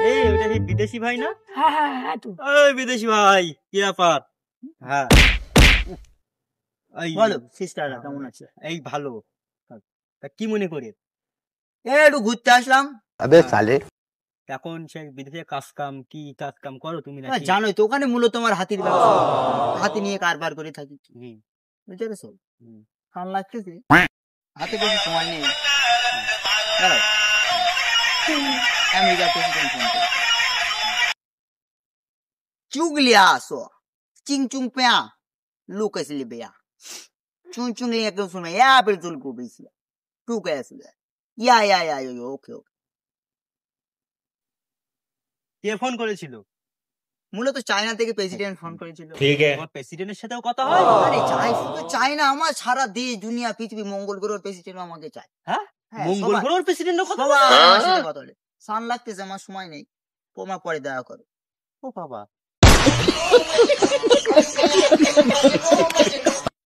এই ওটা কি বিদেশি ভাই না? হ্যাঁ হ্যাঁ হ্যাঁ তো। ওই বিদেশি ভাই, কি ব্যাপার? হ্যাঁ বলো সিস্টাররা কেমন আছে? এই ভালো। তা কি মনে করে? একটু ঘুরতে আসলাম। अबे साले এখন সে বিদেশে কাজ কাম করো তুমি নাকি? জানোই তো ওখানে মূলত তোমার হাতির ব্যবসা, হাতি নিয়ে কারবার করে থাকি। হুম, বুঝতে পেরেছো? হুম। কান লাগতেছে, হাতে বেশি সময় নেই। দাঁড়াও, আমেরিকার প্রেসিডেন্ট ফোন করে। চুগলিয়াসো চিং চুং পেয়া লুকাস লিবিয়া চুং চুং লিয়া কেউ শুনে ইয়া বিলতুল কো বেসিয়া টু कैसे ইয়া ওকে ওকে। কে ফোন করেছিল? মূলত চায়না থেকে প্রেসিডেন্ট ফোন করেছিল। তোমার প্রেসিডেন্টের সাথেও কথা হয়? আরে চাই শুধু চায়না, আমার সারা দেশ দুনিয়া পৃথিবী মঙ্গল গ্রহের প্রেসিডেন্ট আমাকে চায়। হ্যাঁ, হ্যাঁ, মঙ্গল সবাই- গ্রহের প্রেসিডেন্টের কথা সবাই বলে? আমার সাথে কথা বলে। সান লাগতেছে, আমার সময় নেই, তোমার পরে দয়া করো। ও বাবা।